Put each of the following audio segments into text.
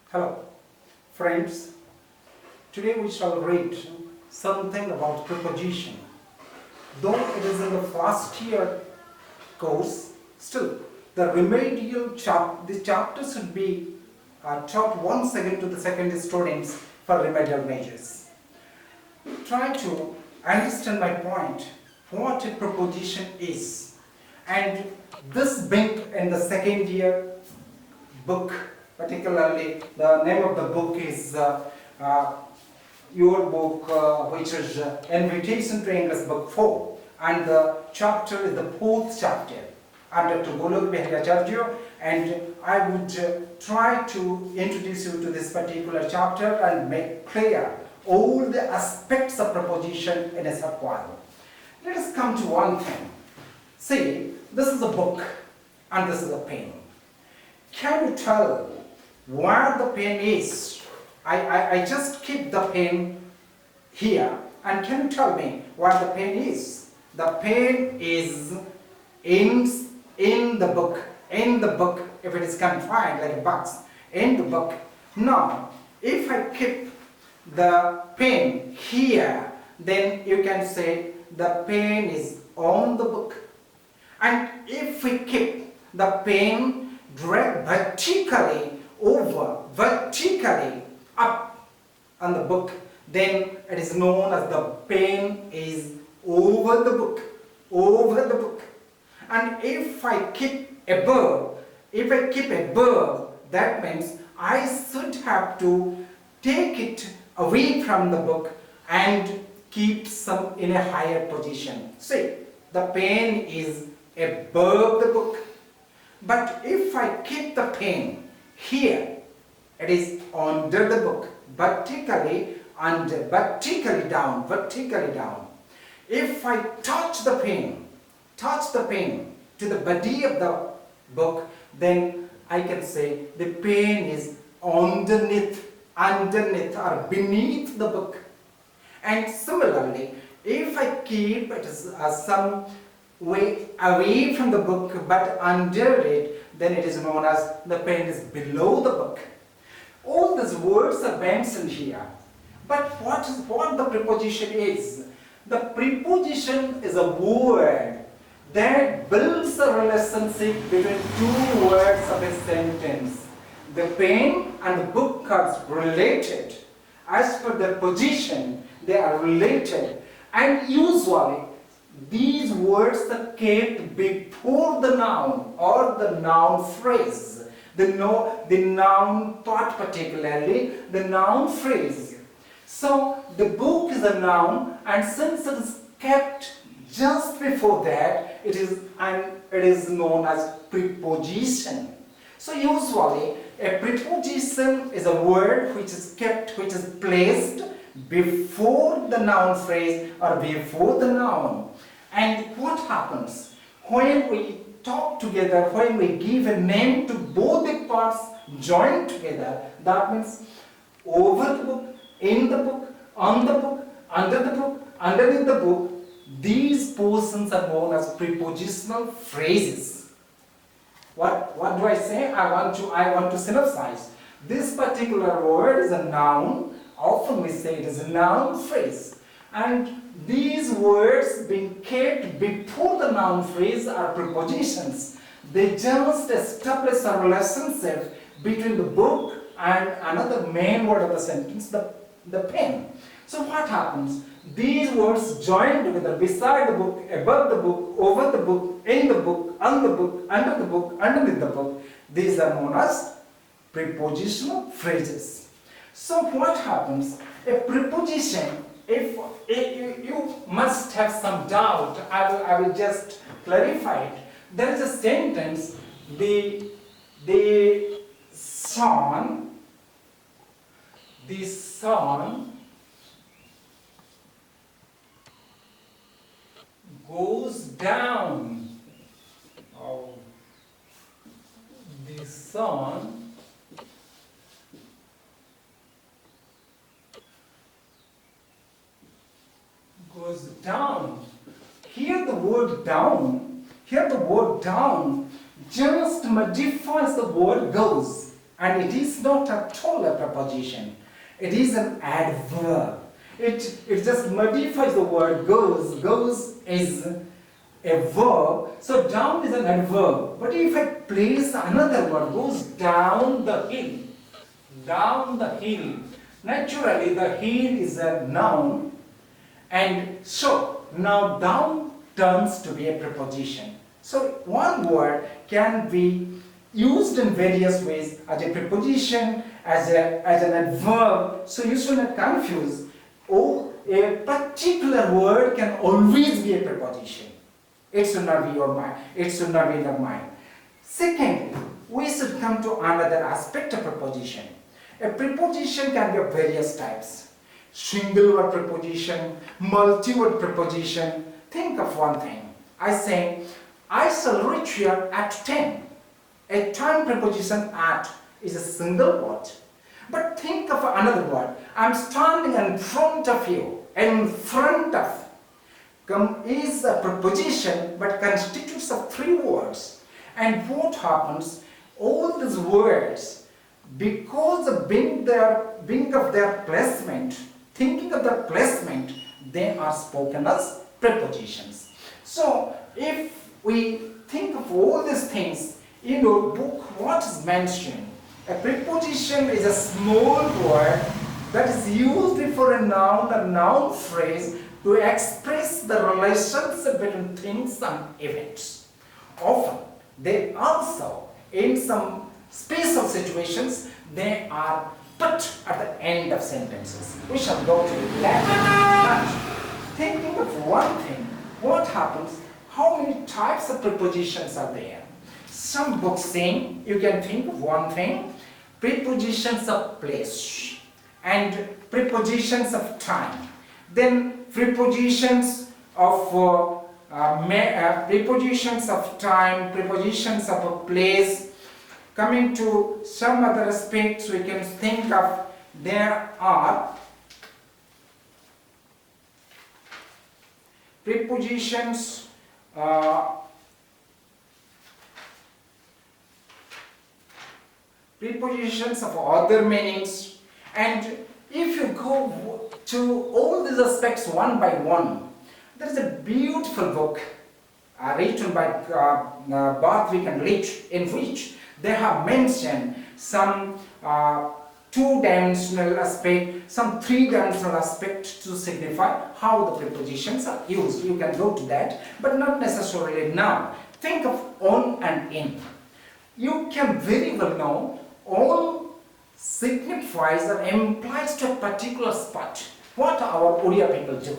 Hello, friends. Today we shall read something about preposition. Though it is in the first year course, still the remedial the chapter should be taught once again to the secondary students for remedial measures. Try to understand my point, what a preposition is. And this being in the second year book, particularly the name of the book is your book, which is Invitation to English Book 4, and the chapter is the 4th chapter. I'm Dr. Golaka, behari Acharya, and I would try to introduce you to this particular chapter and make clear all the aspects of preposition in a short while. Let us come to one thing. See, this is a book and this is a pen. Can you tell where the pen is? I just keep the pen here, and can you tell me where the pen is? The pen is in the book. In the book, if it is confined like a box, in the book. Now, if I keep the pen here, then you can say the pen is on the book. And if we keep the pen dragged vertically over, vertically up on the book, then it is known as the pen is over the book, over the book. And if I keep above, that means I should have to take it away from the book and keep some in a higher position. See, the pen is above the book. But if I keep the pen here, it is under the book, vertically under, vertically down, vertically down. If I touch the pen to the body of the book, then I can say the pen is underneath or beneath the book. And similarly, if I keep it some way away from the book but under it, then it is known as the pen is below the book. All these words are mentioned here. But what the preposition is? The preposition is a word that builds a relationship between two words of a sentence. The pen and the book are related. As per their position, they are related. And usually, these words are kept before the noun or the noun phrase. The noun part particularly, the noun phrase. So, the book is a noun, and since it is kept just before that, it is known as preposition. So, usually, a preposition is a word which is kept, which is placed before the noun phrase or before the noun. And what happens when we talk together, when we give a name to both the parts joined together? That means over the book, in the book, on the book, under the book, underneath the book. These portions are known as prepositional phrases. What do I say? I want to synopsize. This particular word is a noun. Often we say it is a noun phrase. And these words being kept before the noun phrase are prepositions. They just establish a relationship between the book and another main word of the sentence, the pen. So what happens? These words join together beside the book, above the book, over the book, in the book, on the book, under the book, underneath the book. These are known as prepositional phrases. So what happens? A preposition, if you must have some doubt, I will just clarify it. There is a sentence, the sun goes down. Oh, the sun goes down. Here the word down just modifies the word goes. and it is not at all a preposition. It is an adverb. It just modifies the word goes. Goes is a verb, so down is an adverb. But if I place another word, goes down the hill, down the hill. Naturally, the hill is a noun, and so now down turns to be a preposition. So one word can be used in various ways as a preposition, as an adverb. So you should not confuse. Oh, a particular word can always be a preposition. It should not be your mind. It should not be in your mind. Secondly, we should come to another aspect of preposition. A preposition can be of various types. Single word preposition, multi-word preposition. Think of one thing. I say, I shall reach here at 10. A time preposition at is a single word. But think of another word. I'm standing in front of you. In front of is a preposition but constitutes of 3 words. And what happens? All these words, because of being of their placement, thinking of their placement, they are spoken as prepositions. So if we think of all these things in your book, what is mentioned? A preposition is a small word that is used before a noun phrase to express the relationship between things and events. Often, they also, in some special situations, they are put at the end of sentences. We shall go to that. But thinking of one thing, what happens? How many types of prepositions are there? Some books saying you can think of one thing, prepositions of place and prepositions of time. Then prepositions of prepositions of time, prepositions of a place. Coming to some other aspects, we can think of there are prepositions prepositions of other meanings, and if you go to all these aspects one by one, there is a beautiful book written by Barthwick and Leach, in which they have mentioned some two-dimensional aspect, some three-dimensional aspect to signify how the prepositions are used. You can go to that, but not necessarily now. Think of on and in. You can very well know on signifies or implies to a particular spot. What our Odia people do?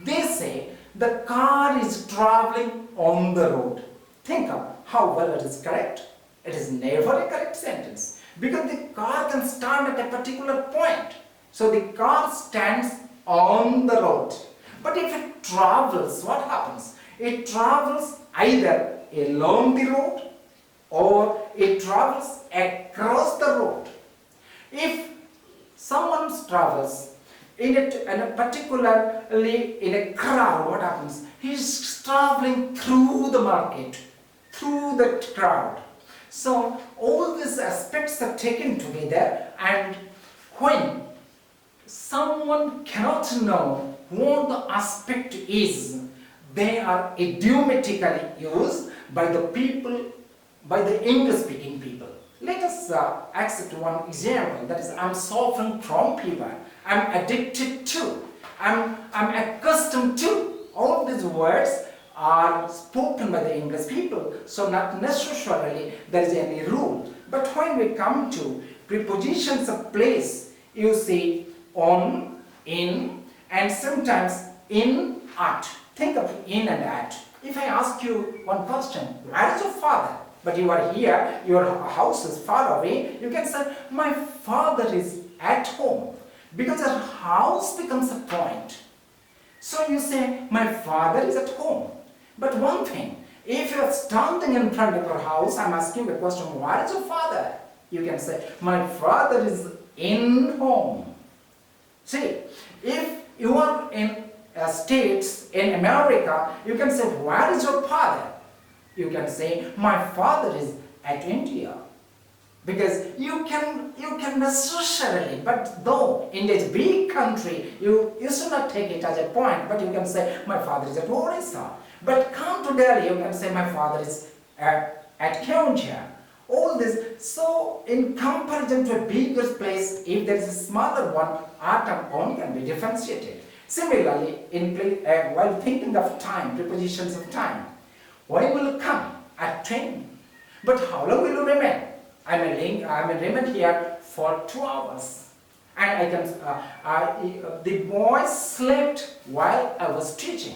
They say the car is traveling on the road. Think of how well it is correct. It is never a correct sentence, because the car can stand at a particular point. So the car stands on the road. But if it travels, what happens? It travels either along the road or it travels across the road. If someone travels particularly in a crowd, what happens? He's traveling through the market, through the crowd. So all these aspects are taken together, and when someone cannot know what the aspect is, they are idiomatically used by the people, by the English-speaking people. Let us accept one example, that is, I'm suffering from fever, I'm addicted to, I'm accustomed to. All these words are spoken by the English people, so not necessarily there is any rule. But when we come to prepositions of place, you see on, in, and sometimes in, at. Think of in and at. If I ask you one question, where is your father? But you are here, your house is far away, you can say, my father is at home. Because a house becomes a point. So you say, my father is at home. But one thing, if you are standing in front of your house, I'm asking the question, where is your father? You can say, my father is in home. See, if you are in States, in America, you can say, where is your father? You can say, my father is at India. Because you can necessarily, but though in this big country, you should not take it as a point, but you can say, my father is at Orissa. But come to Delhi, you can say, my father is at Keonjhar. All this, so in comparison to a bigger place, if there is a smaller one, atom only can be differentiated. Similarly, while thinking of time, prepositions of time, when will you come? At 10. But how long will you remain? I may remain here for 2 hours. And I can, the boy slept while I was teaching.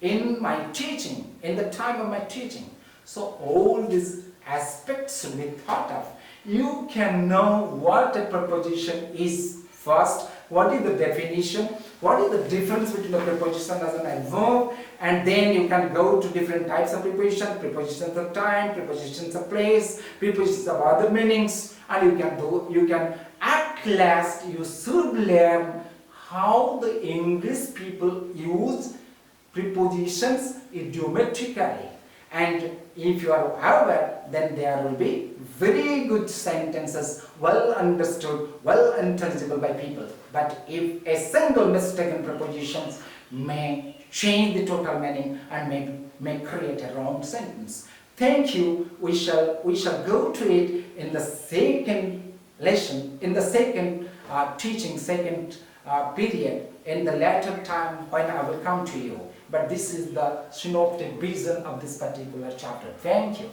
In the time of my teaching. So all these aspects should be thought of. You can know what a preposition is first, what is the definition, what is the difference between a preposition as an verb, and then you can go to different types of preposition, prepositions of time, prepositions of place, prepositions of other meanings, and you can at last you should learn how the English people use prepositions idiomatically. And if you are aware, then there will be very good sentences, well understood, well intelligible by people. But if a single mistake in prepositions may change the total meaning and may create a wrong sentence. Thank you. We shall go to it in the second lesson, in the second teaching, second period, in the later time when I will come to you. But this is the synoptic vision of this particular chapter. Thank you.